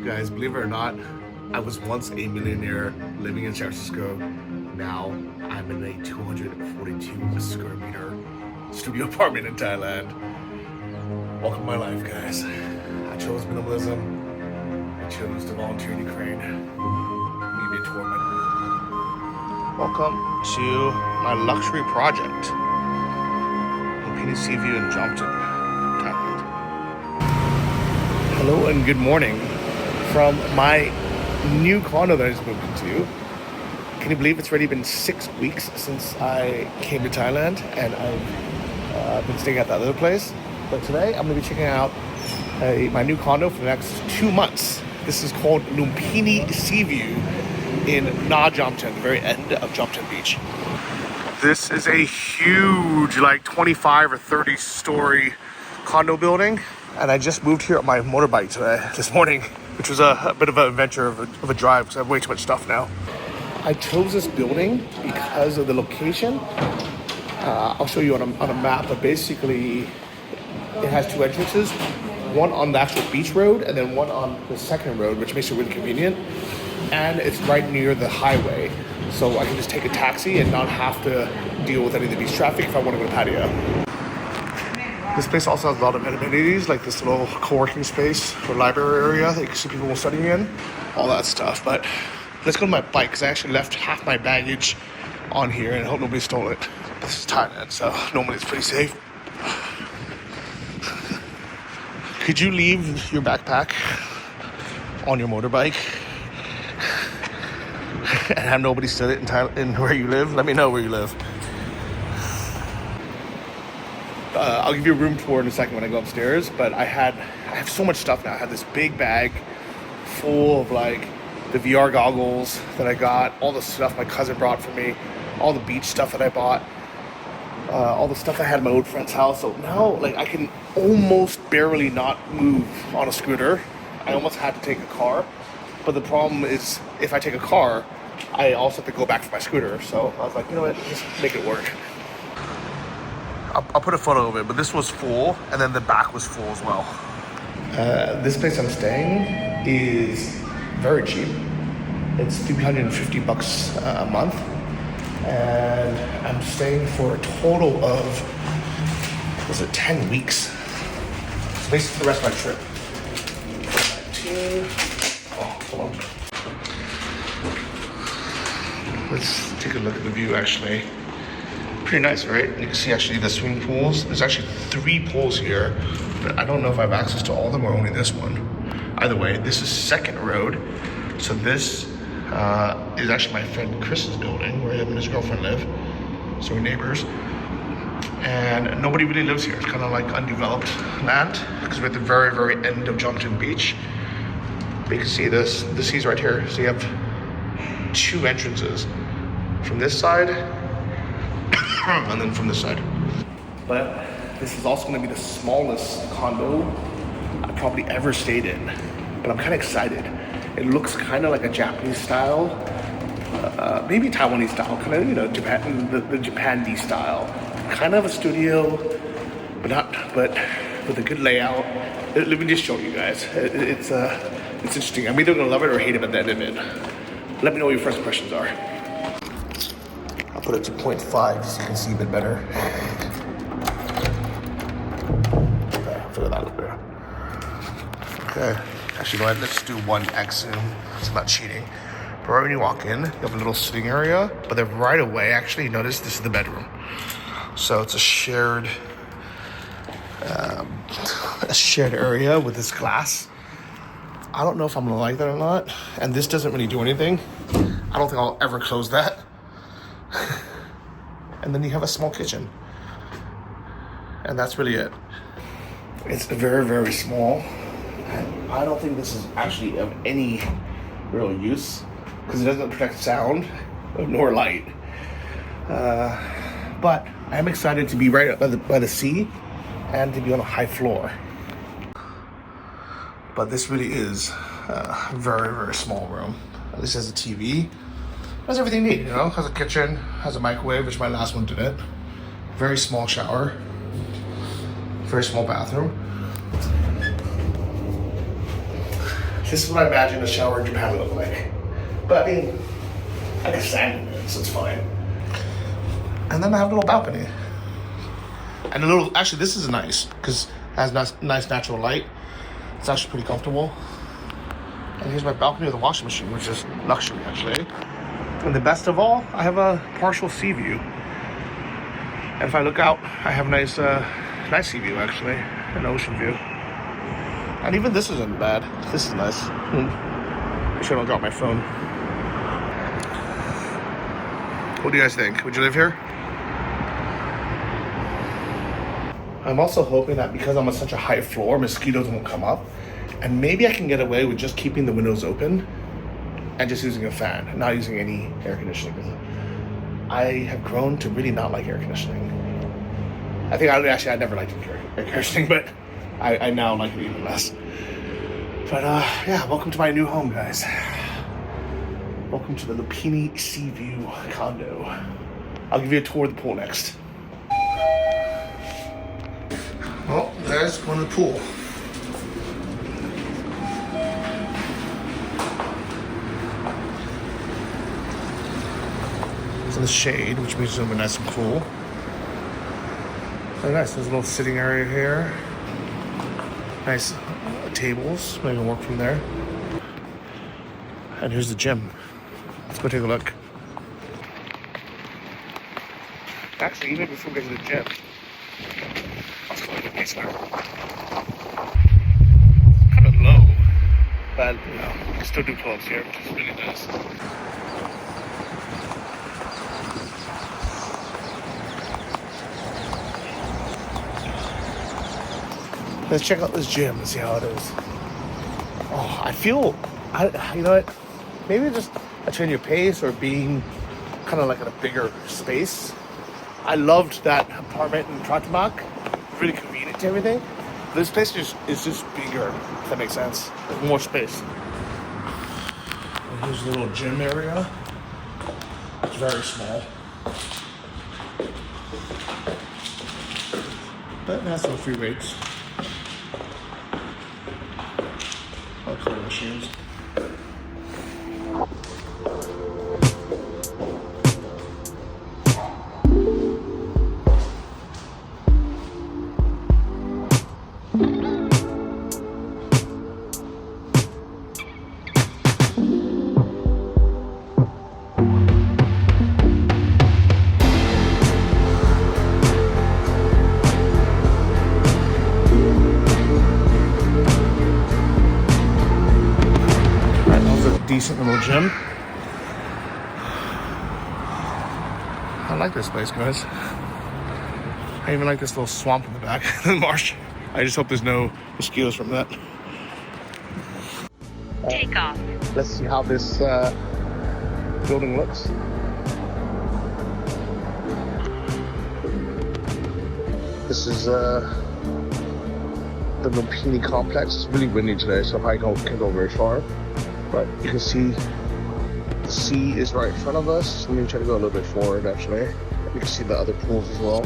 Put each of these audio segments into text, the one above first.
Guys, believe it or not, I was once a millionaire living in San Francisco. Now I'm in a 242 square meter studio apartment in Thailand. Welcome to my life, guys. I chose minimalism. I chose to volunteer in Ukraine. Maybe a tour of my... Welcome to my luxury project. Sea view in Jompton, Thailand. Hello and good morning from my new condo that I just moved into. Can you believe it's already been 6 weeks since I came to Thailand, and I've been staying at that other place. But today I'm going to be checking out my new condo for the next 2 months. This is called Lumpini Sea View in Na Jompton, the very end of Jompton Beach. This is a huge, like 25 or 30 story condo building. And I just moved here on my motorbike this morning, which was a bit of an adventure of a drive because I have way too much stuff now. I chose this building because of the location. I'll show you on a map, but basically it has 2 entrances. One on the actual beach road and then one on the second road, which makes it really convenient. And it's right near the highway. So I can just take a taxi and not have to deal with any of the beach traffic if I want to go to patio. This place also has a lot of amenities, like this little co-working space or library area that you can see people studying in, all that stuff. But let's go to my bike, because I actually left half my baggage on here and I hope nobody stole it. This is Thailand, so normally it's pretty safe. Could you leave your backpack on your motorbike and have nobody steal it in Thailand, in where you live? Let me know where you live. I'll give you a room tour in a second when I go upstairs, but I have so much stuff now. I have this big bag full of like the VR goggles that I got, all the stuff my cousin brought for me, all the beach stuff that I bought, all the stuff I had at my old friend's house. So now like I can almost barely not move on a scooter. I almost had to take a car, but the problem is if I take a car, I also have to go back for my scooter. So I was like, you know what, just make it work. I'll put a photo of it, but this was full, and then the back was full as well. This place I'm staying is very cheap. It's $350 a month, and I'm staying for a total of, 10 weeks? So basically the rest of my trip. 19. Oh, hold on. Let's take a look at the view, actually. Pretty nice, right? You can see actually the swimming pools. There's actually 3 pools here, but I don't know if I have access to all of them or only this one. Either way, this is second road. So this is actually my friend Chris's building, where him and his girlfriend live. So we're neighbors. And nobody really lives here. It's kind of like undeveloped land, because we're at the very, very end of Jompton Beach. But you can see this, the sea's right here. So you have 2 entrances. From this side, and then from this side. But this is also going to be the smallest condo I probably ever stayed in. But I'm kind of excited. It looks kind of like a Japanese style, maybe Taiwanese style, kind of, you know, Japan, the Japan-y style. Kind of a studio, but with a good layout. Let me just show you guys. It's interesting. I'm either going to love it or hate it at the end of it. Let me know what your first impressions are. I'll put it to 0.5 so you can see a bit better. Okay, I'll figure that out there. Okay, actually, go ahead, let's do 1x zoom. It's not cheating. But right when you walk in, you have a little sitting area, but then right away, actually, you notice this is the bedroom. So it's a shared area with this glass. I don't know if I'm gonna like that or not. And this doesn't really do anything. I don't think I'll ever close that. And then you have a small kitchen. And that's really it. It's very, very small. I don't think this is actually of any real use, because it doesn't protect sound nor light. But I am excited to be right up by the sea and to be on a high floor. But this really is a very, very small room. At least has a TV. Has everything you need, you know? Has a kitchen, has a microwave, which my last one didn't. Very small shower. Very small bathroom. This is what I imagine a shower in Japan would look like. But I mean, I can stand in it, so it's fine. And then I have a little balcony. And a little, actually this is nice, because it has nice natural light. It's actually pretty comfortable. And here's my balcony with a washing machine, which is luxury actually. And the best of all, I have a partial sea view. And if I look out, I have a nice sea view actually, an ocean view. And even this isn't bad. This is nice. Make sure I don't drop my phone. What do you guys think? Would you live here? I'm also hoping that because I'm on such a high floor, mosquitoes won't come up. And maybe I can get away with just keeping the windows open and just using a fan, not using any air conditioning. I have grown to really not like air conditioning. I think I never liked air conditioning, but I now like it even less. But yeah, welcome to my new home, guys. Welcome to the Lupini Sea View condo. I'll give you a tour of the pool next. Well, guys, going to the pool. It's in the shade, which means it's going to be nice and cool. Very nice. There's a little sitting area here. Nice tables. Maybe work from there. And here's the gym. Let's go take a look. Actually, even before we get to the gym, let's go to the place now. Kind of low, but you know, you can still do pull-ups here, which is really nice. Let's check out this gym and see how it is. Oh, I feel, you know what? Maybe just a change of pace or being kind of like in a bigger space. I loved that apartment in Tratamak. Really convenient to everything. This place is just bigger, if that makes sense. There's more space. And here's a little gym area. It's very small. But it has some free weights. Curling machines. Decent little gym. I like this place, guys. I even like this little swamp in the back, the marsh. I just hope there's no mosquitoes from that. Take off. Let's see how this building looks. This is the Lupini complex. It's really windy today, so I can't go very far. But you can see the sea is right in front of us. So I'm going to try to go a little bit forward, actually. You can see the other pools as well.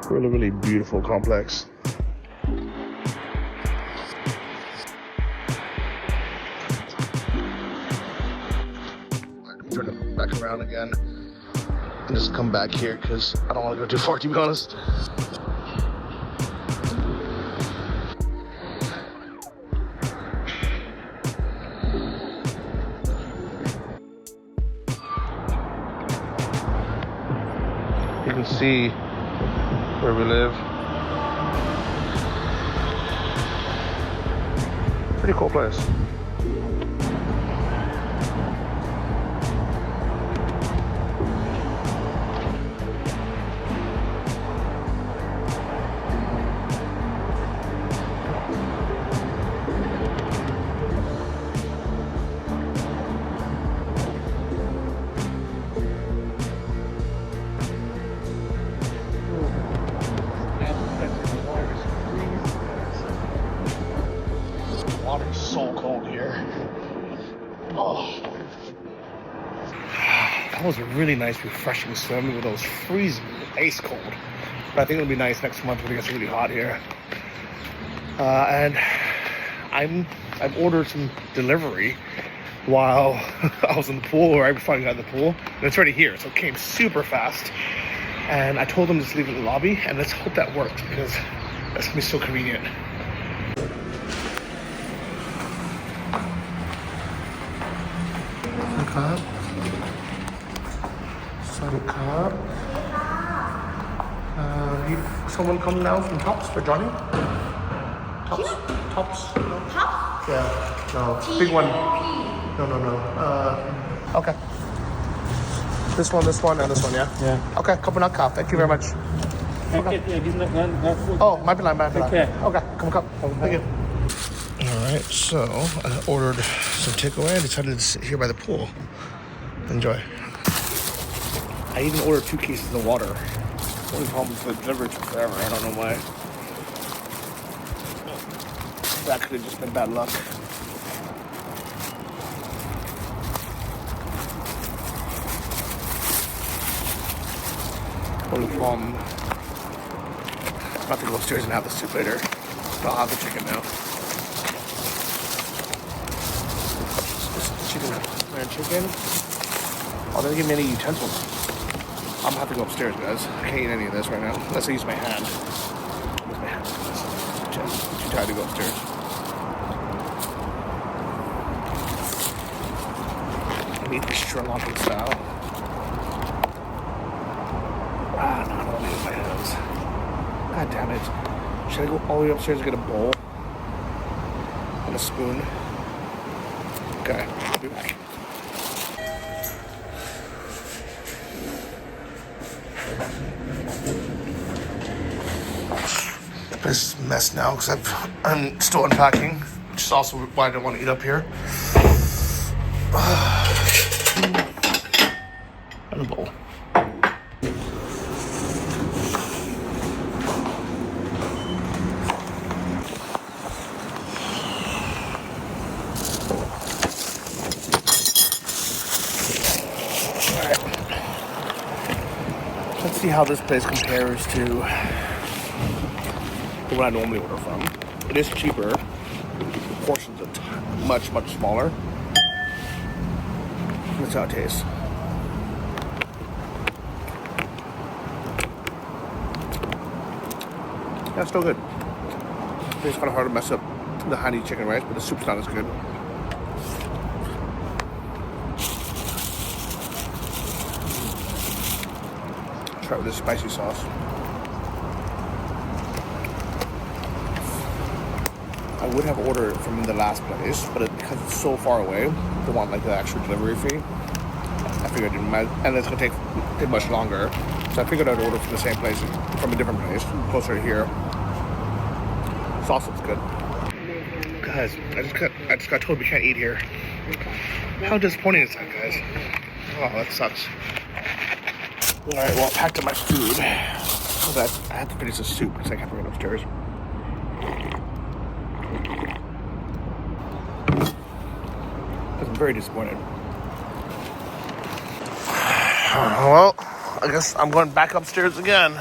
Really, really beautiful complex. Turn it back around again. And just come back here because I don't want to go too far, to be honest. You can see where we live. Pretty cool place. Water's so cold, really nice, refreshing swim with those freezing, ice cold. But I think it'll be nice next month when it gets really hot here. And I've ordered some delivery while I was in the pool, or right before I got in the pool. And it's already here, so it came super fast. And I told them to just leave it in the lobby, and let's hope that works because that's gonna be so convenient. Someone come now from Tops for Johnny? Tops? Tops? Top? Yeah, no. Big one. No. Okay. This one, and this one, yeah? Yeah. Okay, couple nut cup. Thank you very much. Okay. Oh, might be line. Okay, come. Thank you. Alright, so I ordered some takeaway. I decided to sit here by the pool. Enjoy. I even ordered 2 cases of water. One problem is the delivery took forever. I don't know why. That could have just been bad luck. Only problem. I'm about to go upstairs and have the soup later. But I'll have the chicken now. This chicken, man, chicken. Oh, they didn't give me any utensils. I'm gonna have to go upstairs, guys. I can't eat any of this right now. Unless I use my hand. I'm too tired to go upstairs. I need the Sri Lankan style. No, I don't want to use my hands. God damn it. Should I go all the way upstairs and get a bowl? And a spoon? Okay, I'll be back. This is a mess now because I'm still unpacking, which is also why I don't want to eat up here. And a bowl. Alright. Let's see how this place compares to what I normally order from. It is cheaper. Portions are much smaller. Let's see how it tastes. Yeah, still good. It's kind of hard to mess up the honey chicken rice, but the soup's not as good. Try it with this spicy sauce. I would have ordered from the last place, but because it's so far away, they want like the extra delivery fee. I figured it might, and it's gonna take much longer. So I figured I'd order from the same place, from a different place, closer to here. Sauce looks good. Guys, I just got told we can't eat here. How disappointing is that, guys? Oh, that sucks. Alright, well, I packed up my food. I have to finish the soup because I can't bring it upstairs. I'm very disappointed. Well, I guess I'm going back upstairs again.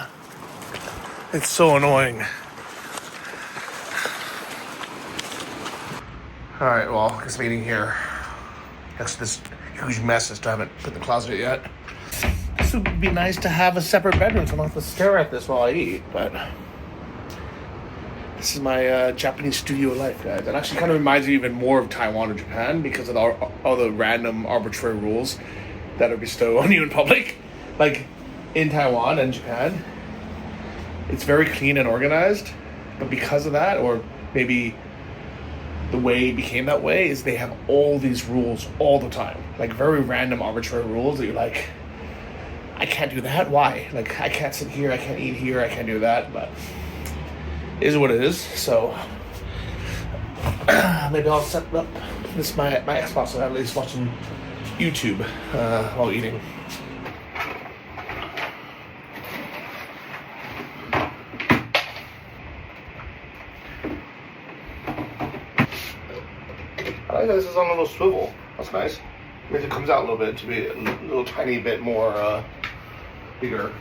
It's so annoying. Alright, well, I guess I'm eating here. Next to this huge mess I still haven't put in the closet yet. This would be nice to have a separate bedroom so I don't have to stare at this while I eat, but this is my Japanese studio life, guys. It actually kind of reminds me even more of Taiwan or Japan because of all the random arbitrary rules that are bestowed on you in public. Like in Taiwan and Japan, it's very clean and organized, but because of that, or maybe the way it became that way, is they have all these rules all the time. Like very random arbitrary rules that you're like, I can't do that. Why? Like I can't sit here, I can't eat here, I can't do that, but it is what it is. So maybe I'll set up my Xbox so I'm at least watching YouTube while eating. I like that this is on a little swivel. That's nice. Means it comes out a little bit to be a little tiny bit more bigger.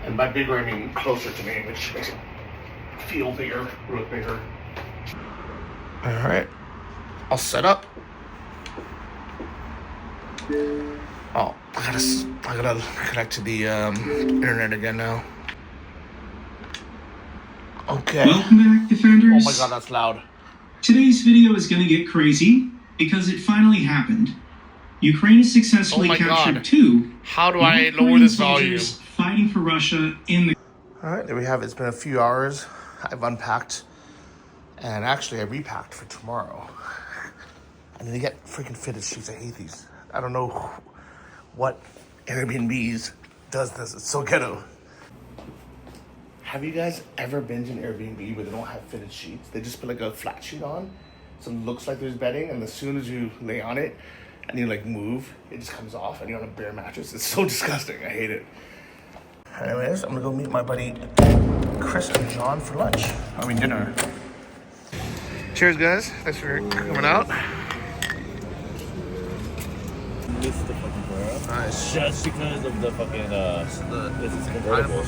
And by bigger, I mean closer to me, which makes it feel bigger, look bigger. All right, I'll set up. Oh, I gotta connect to the internet again now. Okay. Welcome back, Defenders. Oh my god, that's loud. Today's video is going to get crazy because it finally happened. Ukraine has successfully captured two. How do I lower this volume? Fighting for Russia in the. All right, there we have it. It's been a few hours. I've unpacked, and actually I repacked for tomorrow. I need to get freaking fitted sheets. I hate these. I don't know what Airbnbs does this. It's so ghetto. Have you guys ever been to an Airbnb where they don't have fitted sheets? They just put like a flat sheet on, so it looks like there's bedding, and as soon as you lay on it and you like move, it just comes off and you're on a bare mattress. It's so disgusting. I hate it. Anyways, I'm gonna go meet my buddy Chris and John for lunch. I mean dinner. Cheers, guys. Thanks for coming out. Missed the fucking burger. Nice. Just because of the fucking this is convertible.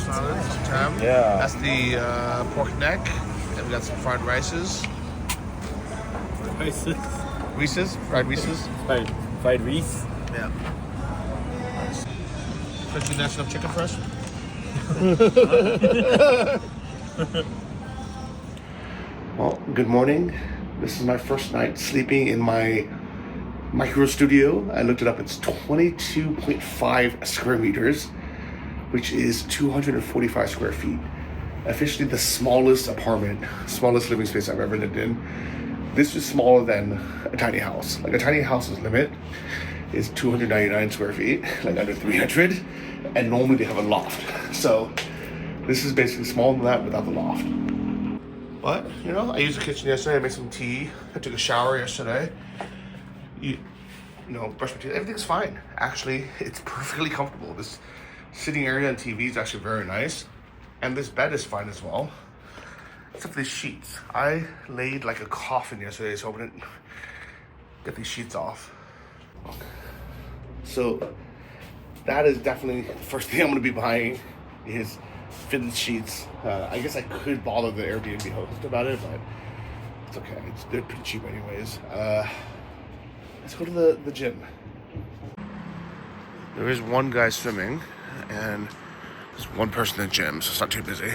Yeah. That's the pork neck. And we got some fried rices. Reese's? Fried Reese's? Fried Reese. Yeah. Nice. Especially national chicken for us. Well, good morning. This is my first night sleeping in my micro studio. I looked it up. It's 22.5 square meters, which is 245 square feet. Officially the smallest apartment, smallest living space I've ever lived in. This is smaller than a tiny house. Like a tiny house's limit is 299 square feet, like under 300. And normally they have a loft. So this is basically smaller than that without the loft. But, you know, I used the kitchen yesterday. I made some tea. I took a shower yesterday. You know, brush my teeth. Everything's fine. Actually, it's perfectly comfortable. This sitting area and TV is actually very nice. And this bed is fine as well. Except for these sheets. I laid like a coffin yesterday, so I wouldn't get these sheets off. So that is definitely the first thing I'm gonna be buying is fitted sheets. I guess I could bother the Airbnb host about it, but it's okay. They're pretty cheap anyways. Let's go to the gym. There is one guy swimming, and there's one person in the gym, so it's not too busy.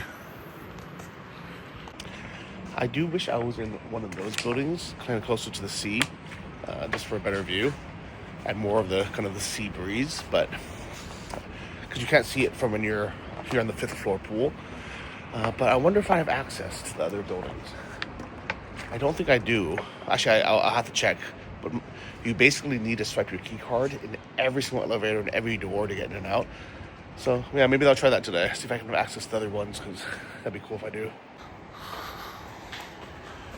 I do wish I was in one of those buildings, kind of closer to the sea, just for a better view and more of the kind of the sea breeze, but because you can't see it from when you're here on the 5th floor pool. But I wonder if I have access to the other buildings. I don't think I do. Actually, I'll have to check. But you basically need to swipe your key card in every single elevator and every door to get in and out. So yeah, maybe I'll try that today. See if I can have access to the other ones, because that'd be cool if I do.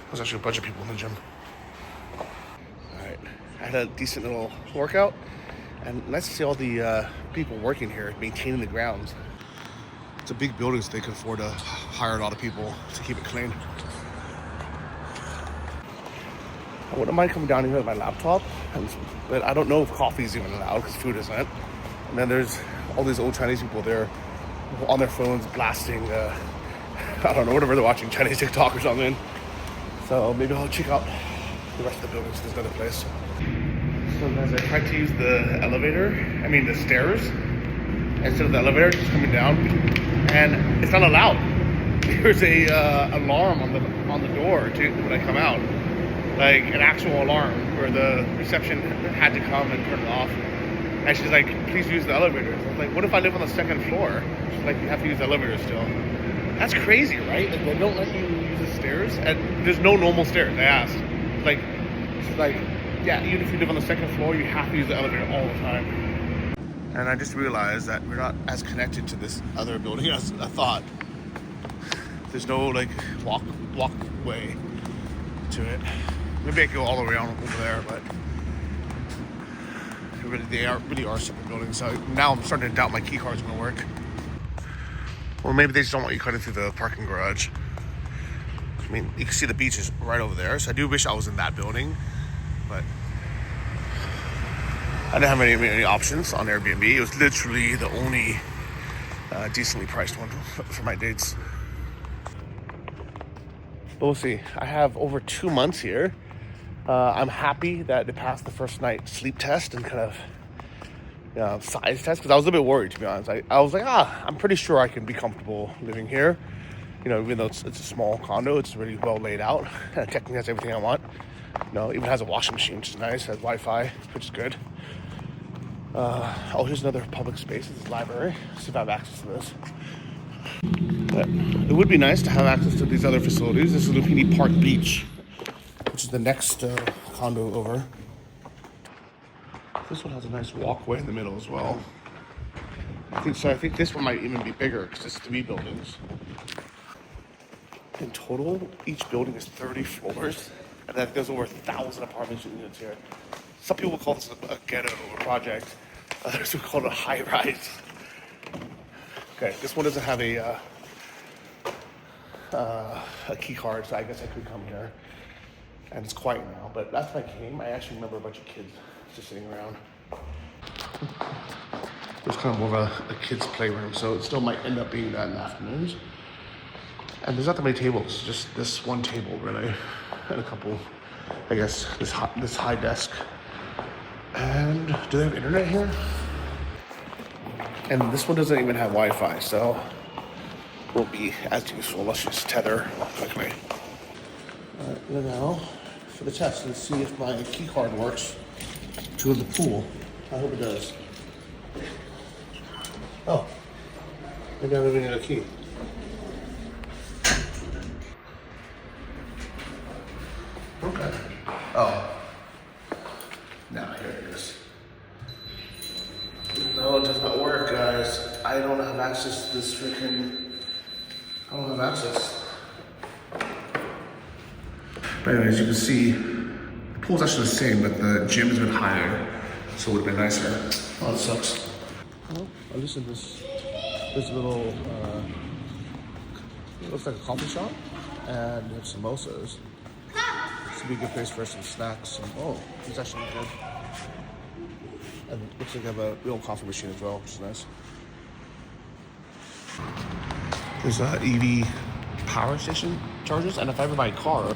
There's actually a bunch of people in the gym. Alright, I had a decent little workout, and nice to see all the people working here, maintaining the grounds. It's a big building, so they can afford to hire a lot of people to keep it clean. I wouldn't mind coming down here with my laptop, but I don't know if coffee is even allowed because food isn't. And then there's all these old Chinese people there on their phones blasting, I don't know, whatever they're watching, Chinese TikTok or something. So maybe I'll check out the rest of the buildings. There's another place. So guys, I tried to use the stairs instead of the elevator, just coming down, and it's not allowed. There's a alarm on the door too when I come out. Like an actual alarm where the reception had to come and turn it off. And she's like, please use the elevator. I was like, what if I live on the 2nd floor? She's like, you have to use the elevator still. That's crazy, right? Like, they don't let you use the stairs. And there's no normal stairs, I asked. She's like, yeah, even if you live on the 2nd floor, you have to use the elevator all the time. And I just realized that we're not as connected to this other building as I thought. There's no like walkway to it. Maybe I could go all the way around over there, but they really are separate buildings. So now I'm starting to doubt my key card's gonna work. Or maybe they just don't want you cutting through the parking garage. I mean, you can see the beach is right over there. So I do wish I was in that building, but I didn't have many options on Airbnb. It was literally the only decently priced one for my dates. But we'll see. I have over 2 months here. I'm happy that it passed the first night sleep test and kind of size test, because I was a little bit worried, to be honest. I was like, I'm pretty sure I can be comfortable living here. You know, even though it's a small condo, it's really well laid out. And technically has everything I want. You know, even has a washing machine, which is nice. Has Wi-Fi, which is good. Oh, here's another public space. It's a library. See if I have access to this. But it would be nice to have access to these other facilities. This is Lupini Park Beach, which is the next condo over. This one has a nice walkway in the middle as well. I think this one might even be bigger because it's 3 buildings. In total, each building is 30 floors, and then there's over 1,000 apartment units here. Some people call this a ghetto project. Others would call it a high rise. Okay, this one doesn't have a key card, so I guess I could come here. And it's quiet now, but last time I came, I actually remember a bunch of kids just sitting around. It's kind of more of a kid's playroom, so it still might end up being that in the afternoons. And there's not that many tables, just this one table really, and a couple, I guess, this high desk. And do they have internet here? And this one doesn't even have Wi-Fi, so it won't be as useful. Let's just tether quickly. All right, now for the test, let's see if my key card works to the pool. I hope it does. Oh, maybe I don't even need a key. Okay. Oh. Now here it is. No, it does not work, guys. I don't have access to this freaking. I don't have access. But anyways, you can see the pool's actually the same, but the gym has been higher, so it would have been nicer. Oh, it sucks. Well, at least in this little, it looks like a coffee shop, and you have samosas. This would be a good place for some snacks. Oh, it's actually good. And it looks like they have a real coffee machine as well, which is nice. There's EV power station charges, and if I ever buy a car,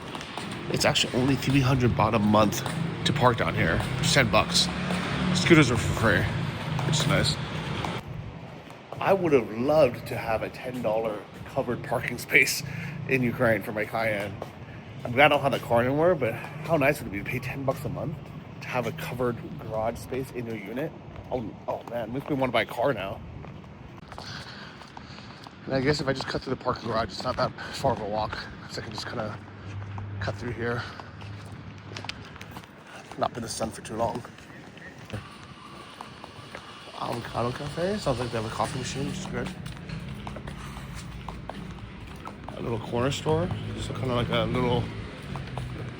it's actually only $300 baht a month to park down here. It's $10. Scooters are for free, which is nice. I would have loved to have a $10 covered parking space in Ukraine for my Cayenne. I'm glad I don't have that car anymore, but how nice would it be to pay $10 a month to have a covered garage space in your unit? Oh man, makes me want to buy a car now. And I guess if I just cut through the parking garage, it's not that far of a walk, so I can just kind of cut through here. Not been in the sun for too long. Avocado Cafe, sounds like they have a coffee machine, which is good. A little corner store, so kind of like a little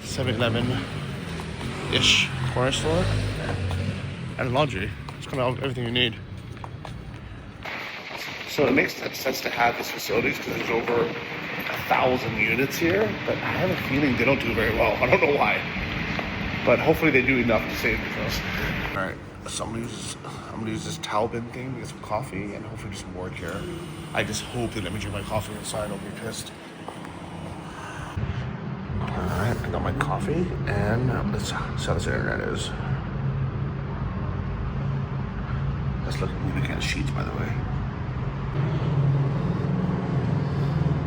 7-Eleven-ish corner store. And laundry, it's kind of everything you need. So it makes sense to have these facilities because there's over 1,000 units here, but I have a feeling they don't do very well. I don't know why, but hopefully they do enough to save themselves. All right, so I'm gonna use this towel bin thing to get some coffee and hopefully do some work here. I just hope they let me drink my coffee inside. I'll be pissed. All right, I got my coffee, and let's see how this internet is. Let's look at movie kind of sheets, by the way.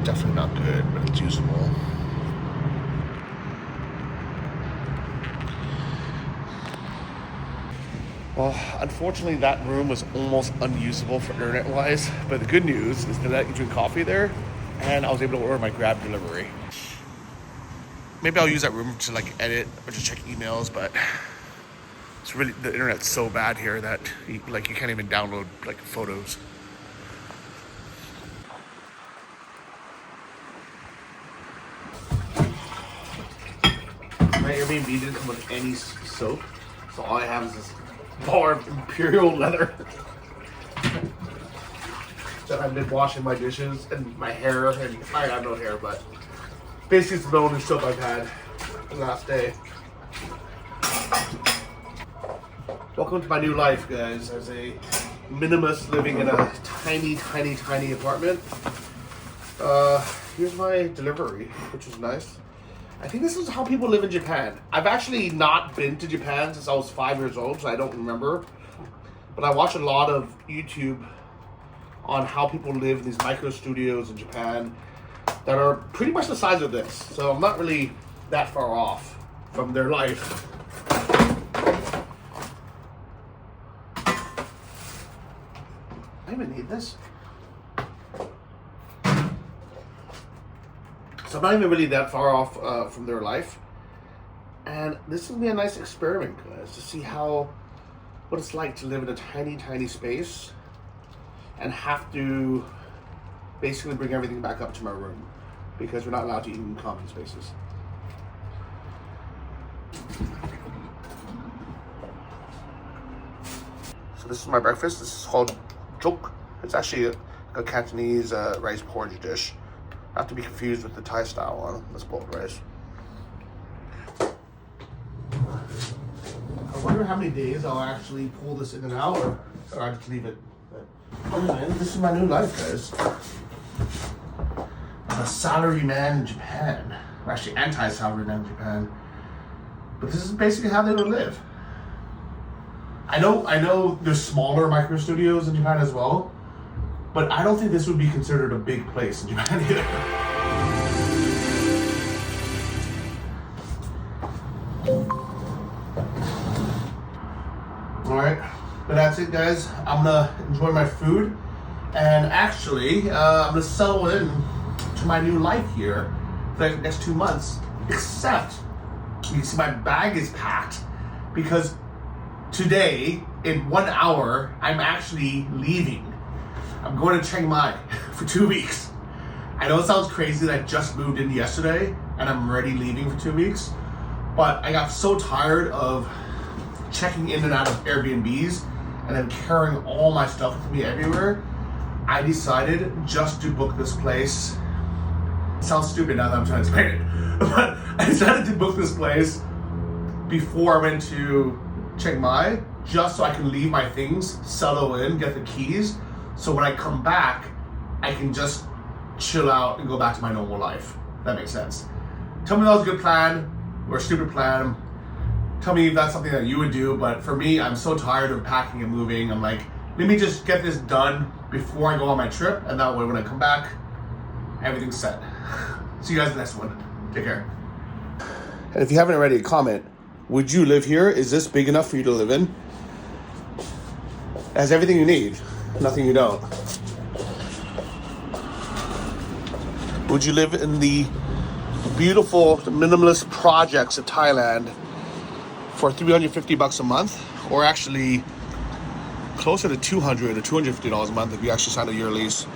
Definitely not good, but it's usable. Well, unfortunately, that room was almost unusable for internet-wise, but the good news is that you drink coffee there, and I was able to order my Grab delivery. Maybe I'll use that room to like edit or just check emails, but it's really, the internet's so bad here that you can't even download like photos. My Airbnb didn't come with any soap, so all I have is this bar of Imperial leather that I've been washing my dishes and my hair, and I have no hair, but basically it's the only trip I've had the last day. Welcome to my new life, guys, as a minimalist living in a tiny apartment. Here's my delivery, which is nice. I think this is how people live in Japan. I've actually not been to Japan since I was 5 years old, so I don't remember. But I watch a lot of YouTube on how people live in these micro studios in Japan that are pretty much the size of this. So I'm not really that far off from their life. I even need this. So I'm not even really that far off from their life. And this will be a nice experiment, guys, to see what it's like to live in a tiny space and have to basically bring everything back up to my room because we're not allowed to eat in common spaces. So this is my breakfast. This is called jok. It's actually a Cantonese rice porridge dish. Not to be confused with the Thai style one. That's boiled rice. I wonder how many days I'll actually pull this in and out, or I just leave it. Anyway, this is my new life, guys. I'm a salary man in Japan. I'm actually anti-salary man in Japan. But this is basically how they would live. I know there's smaller micro studios in Japan as well, but I don't think this would be considered a big place in Japan either. Alright, but that's it, guys. I'm gonna enjoy my food, and actually, I'm gonna settle in to my new life here for the next 2 months. Except, you can see my bag is packed because today, in 1 hour, I'm actually leaving. I'm going to Chiang Mai for 2 weeks. I know it sounds crazy that I just moved in yesterday and I'm already leaving for 2 weeks, but I got so tired of checking in and out of Airbnbs and then carrying all my stuff with me everywhere. I decided just to book this place. It sounds stupid now that I'm trying to explain it, but I decided to book this place before I went to Chiang Mai just so I can leave my things, settle in, get the keys, so when I come back, I can just chill out and go back to my normal life. That makes sense. Tell me that was a good plan or a stupid plan. Tell me if that's something that you would do, but for me, I'm so tired of packing and moving. I'm like, let me just get this done before I go on my trip, and that way when I come back, everything's set. See you guys in the next one. Take care. And if you haven't already, comment. Would you live here? Is this big enough for you to live in? It has everything you need, nothing you don't. Would you live in the beautiful minimalist projects of Thailand for $350 a month, or actually closer to $200 or $250 a month if you actually sign a year lease?